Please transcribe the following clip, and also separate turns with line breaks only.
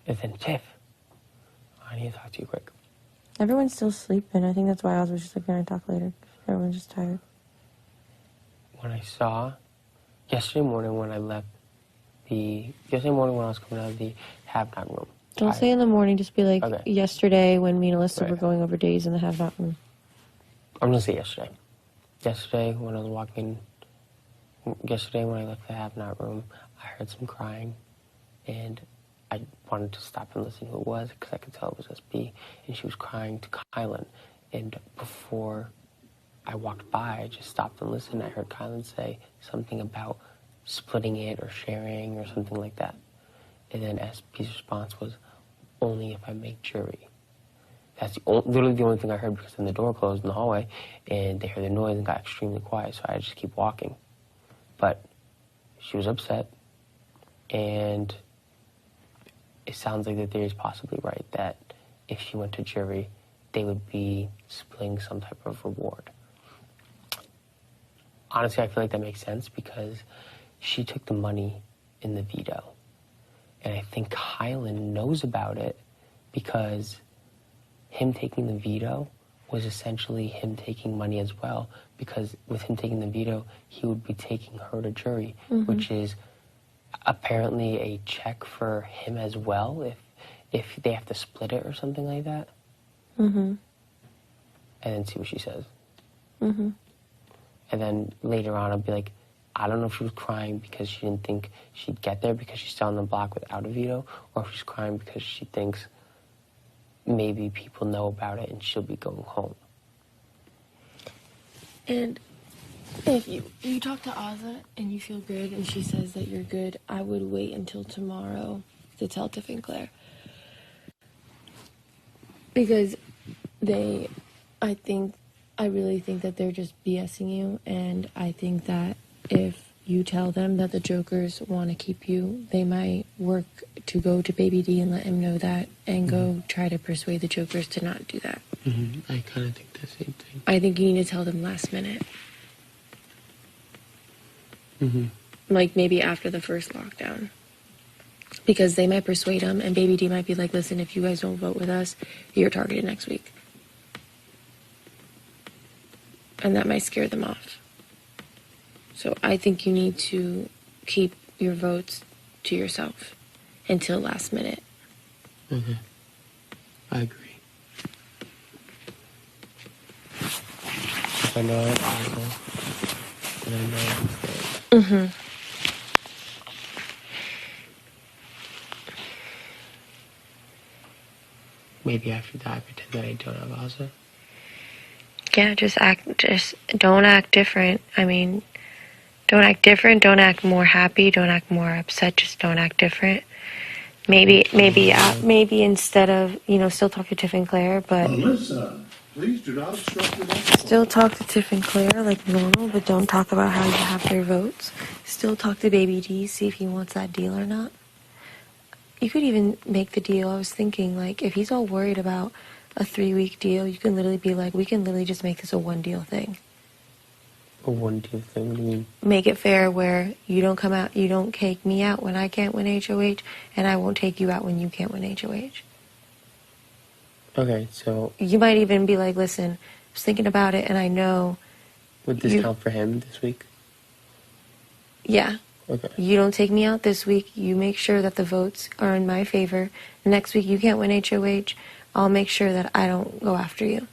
And then, Tiff, I need to talk to you quick.
Everyone's still sleeping. I think that's why I was just like, gonna talk later. Everyone's just tired.
When I saw, yesterday morning when I left yesterday morning when I was coming out of the have-not room.
Don't say in the morning, just be like,
okay.
Yesterday when me and Alyssa were going over days in the have-not room.
I'm gonna say yesterday. Yesterday when I was yesterday when I left the have-not room, I heard some crying, and I wanted to stop and listen who it was, because I could tell it was SB, and she was crying to Kylan. And before I walked by, I just stopped and listened. I heard Kylan say something about splitting it or sharing or something like that. And then SB's response was, only if I make jury. That's literally the only thing I heard, because then the door closed in the hallway, and they heard the noise and got extremely quiet, so I had to just keep walking. But she was upset, and it sounds like the theory is possibly right, that if she went to jury, they would be splitting some type of reward. Honestly, I feel like that makes sense, because she took the money in the veto. And I think Kylan knows about it, because him taking the veto was essentially him taking money as well, because with him taking the veto, he would be taking her to jury, which is apparently a check for him as well, if they have to split it or something like that. And then see what she says. And then later on, I'll be like, I don't know if she was crying because she didn't think she'd get there because she's still on the block without a veto, or if she's crying because she thinks maybe people know about it and she'll be going home.
And if you talk to AZAH and you feel good and she says that you're good, I would wait until tomorrow to tell Tiff and Claire. Because I really think that they're just BSing you, and I think that if you tell them that the Jokers want to keep you, they might work to go to Baby D and let him know that, and go try to persuade the Jokers to not do that.
I kind of think the same thing.
I think you need to tell them last minute. Like maybe after the first lockdown. Because they might persuade him, and Baby D might be like, listen, if you guys don't vote with us, you're targeted next week. And that might scare them off. So I think you need to keep your votes to yourself until last minute.
I agree. If I know it, then I know it's maybe after that, I pretend that I don't have AZAH.
Yeah, just don't act different. I mean, don't act different, don't act more happy, don't act more upset, just don't act different. Maybe instead of, still talk to Tiff and Claire, but
Alyssa, please do not obstruct the microphone.
Still talk to Tiff and Claire like normal, but don't talk about how you have their votes. Still talk to Baby D, see if he wants that deal or not. You could even make the deal. I was thinking, like, if he's all worried about a 3-week deal, you can literally be like, we can literally just make this a one-deal thing.
A one-deal thing? What do you mean?
Make it fair where you don't come out, you don't take me out when I can't win HOH, and I won't take you out when you can't win HOH.
Okay, so...
You might even be like, listen, I was thinking about it, and I know...
Would this count for him this week?
Yeah.
Okay.
You don't take me out this week. You make sure that the votes are in my favor. Next week, you can't win HOH. I'll make sure that I don't go after you.